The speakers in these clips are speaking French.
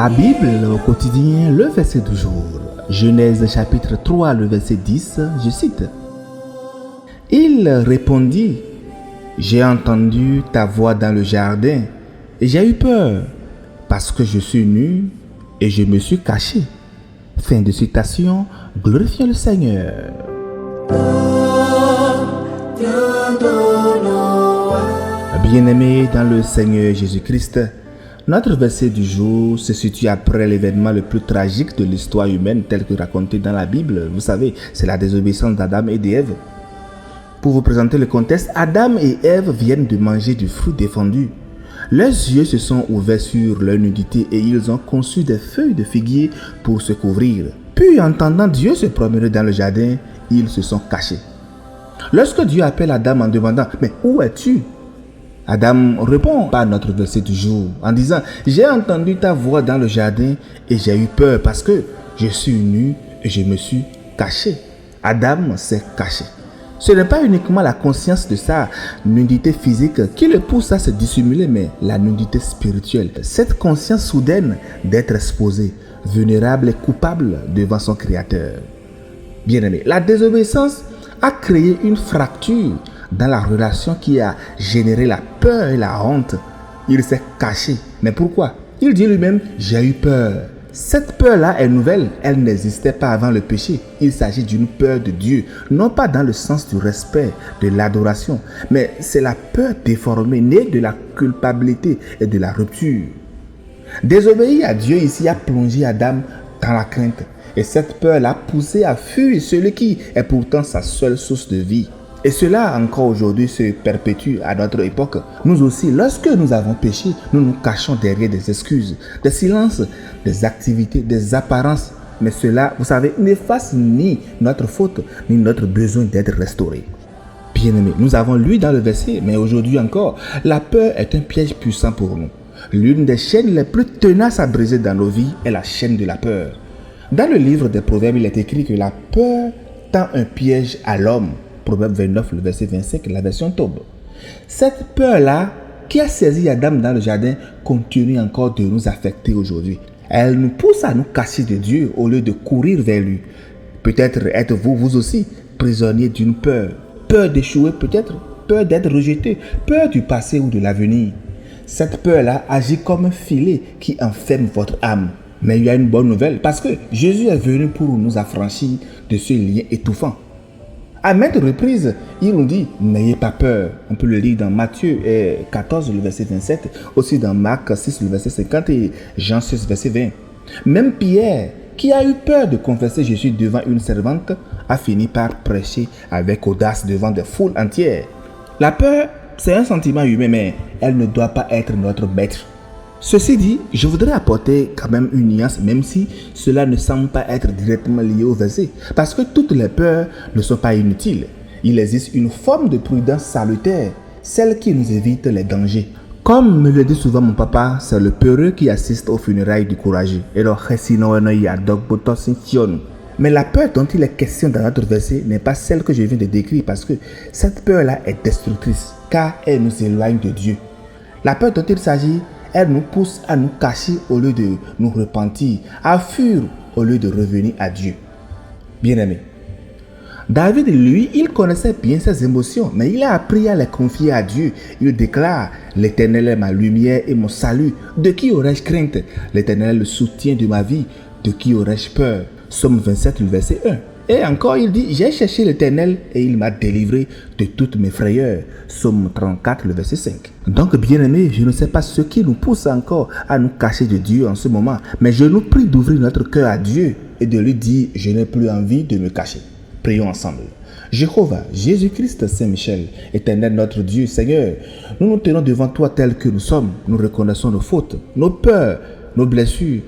Ma Bible au quotidien, le verset du jour. Genèse chapitre 3, le verset 10, je cite. Il répondit, j'ai entendu ta voix dans le jardin et j'ai eu peur parce que je suis nu et je me suis caché. Fin de citation, glorifions le Seigneur. Bien-aimés dans le Seigneur Jésus-Christ, notre verset du jour se situe après l'événement le plus tragique de l'histoire humaine tel que raconté dans la Bible. Vous savez, c'est la désobéissance d'Adam et d'Ève. Pour vous présenter le contexte, Adam et Ève viennent de manger du fruit défendu. Leurs yeux se sont ouverts sur leur nudité et ils ont conçu des feuilles de figuier pour se couvrir. Puis, entendant Dieu se promener dans le jardin, ils se sont cachés. Lorsque Dieu appelle Adam en demandant « Mais où es-tu » Adam répond par notre verset du jour en disant « J'ai entendu ta voix dans le jardin et j'ai eu peur parce que je suis nu et je me suis caché. » Adam s'est caché. Ce n'est pas uniquement la conscience de sa nudité physique qui le pousse à se dissimuler, mais la nudité spirituelle. Cette conscience soudaine d'être exposé, vulnérable et coupable devant son Créateur. Bien-aimé, la désobéissance a créé une fracture dans la relation qui a généré la peur et la honte. Il s'est caché. Mais pourquoi? Il dit lui-même, j'ai eu peur. Cette peur-là est nouvelle, elle n'existait pas avant le péché. Il s'agit d'une peur de Dieu, non pas dans le sens du respect, de l'adoration, mais c'est la peur déformée, née de la culpabilité et de la rupture. Désobéir à Dieu ici a plongé Adam dans la crainte, et cette peur l'a poussé à fuir celui qui est pourtant sa seule source de vie. Et cela encore aujourd'hui se perpétue à notre époque. Nous aussi, lorsque nous avons péché, nous nous cachons derrière des excuses, des silences, des activités, des apparences. Mais cela, vous savez, n'efface ni notre faute, ni notre besoin d'être restauré. Bien-aimés, nous avons lu dans le verset, mais aujourd'hui encore, la peur est un piège puissant pour nous. L'une des chaînes les plus tenaces à briser dans nos vies est la chaîne de la peur. Dans le livre des Proverbes, il est écrit que la peur tend un piège à l'homme. Proverbe 29, le verset 25, la version Taube. Cette peur-là, qui a saisi Adam dans le jardin, continue encore de nous affecter aujourd'hui. Elle nous pousse à nous cacher de Dieu au lieu de courir vers lui. Peut-être êtes-vous, vous aussi, prisonnier d'une peur. Peur d'échouer peut-être, peur d'être rejeté, peur du passé ou de l'avenir. Cette peur-là agit comme un filet qui enferme votre âme. Mais il y a une bonne nouvelle, parce que Jésus est venu pour nous affranchir de ce lien étouffant. À maintes reprises, il nous dit, n'ayez pas peur. On peut le lire dans Matthieu 14, le verset 27, aussi dans Marc 6, le verset 50 et Jean 6, verset 20. Même Pierre, qui a eu peur de confesser Jésus devant une servante, a fini par prêcher avec audace devant des foules entières. La peur, c'est un sentiment humain, mais elle ne doit pas être notre maître. Ceci dit, je voudrais apporter quand même une nuance, même si cela ne semble pas être directement lié au verset. Parce que toutes les peurs ne sont pas inutiles. Il existe une forme de prudence salutaire, celle qui nous évite les dangers. Comme me le dit souvent mon papa, c'est le peureux qui assiste aux funérailles du courageux. Mais la peur dont il est question dans notre verset n'est pas celle que je viens de décrire, parce que cette peur-là est destructrice, car elle nous éloigne de Dieu. La peur dont il s'agit, elle nous pousse à nous cacher au lieu de nous repentir, à fuir au lieu de revenir à Dieu. Bien-aimé, David, lui, il connaissait bien ses émotions, mais il a appris à les confier à Dieu. Il déclare, l'Éternel est ma lumière et mon salut. De qui aurais-je crainte? L'Éternel est le soutien de ma vie. De qui aurais-je peur? Psaume 27, le verset 1. Et encore, il dit, j'ai cherché l'Éternel et il m'a délivré de toutes mes frayeurs. Psaume 34, le verset 5. Donc, bien-aimés, je ne sais pas ce qui nous pousse encore à nous cacher de Dieu en ce moment, mais je nous prie d'ouvrir notre cœur à Dieu et de lui dire, je n'ai plus envie de me cacher. Prions ensemble. Jéhovah, Jésus-Christ, Saint-Michel, Éternel notre Dieu, Seigneur, nous nous tenons devant toi tel que nous sommes. Nous reconnaissons nos fautes, nos peurs, nos blessures.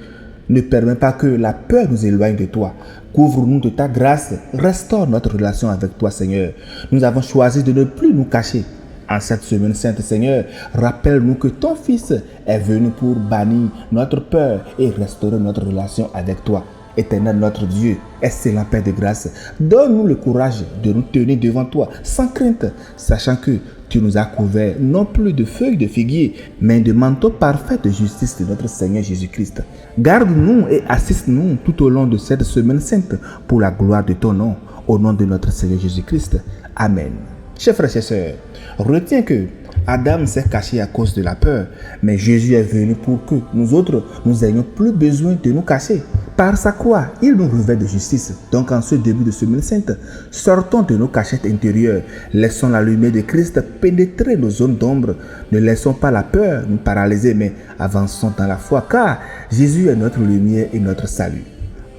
Ne permets pas que la peur nous éloigne de toi. Couvre-nous de ta grâce. Restaure notre relation avec toi, Seigneur. Nous avons choisi de ne plus nous cacher. En cette semaine sainte, Seigneur, rappelle-nous que ton Fils est venu pour bannir notre peur et restaurer notre relation avec toi. Éternel notre Dieu, excellent Père de grâce, donne-nous le courage de nous tenir devant toi sans crainte, sachant que tu nous as couverts non plus de feuilles de figuier, mais de manteau parfait de justice de notre Seigneur Jésus-Christ. Garde-nous et assiste-nous tout au long de cette semaine sainte pour la gloire de ton nom, au nom de notre Seigneur Jésus-Christ. Amen. Chers frères et sœurs, retiens que Adam s'est caché à cause de la peur, mais Jésus est venu pour que nous autres, nous n'ayons plus besoin de nous cacher. Par sa croix, il nous revêt de justice. Donc en ce début de semaine sainte, sortons de nos cachettes intérieures, laissons la lumière de Christ pénétrer nos zones d'ombre. Ne laissons pas la peur nous paralyser, mais avançons dans la foi, car Jésus est notre lumière et notre salut.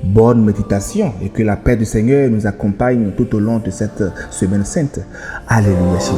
Bonne méditation et que la paix du Seigneur nous accompagne tout au long de cette semaine sainte. Alléluia Jésus.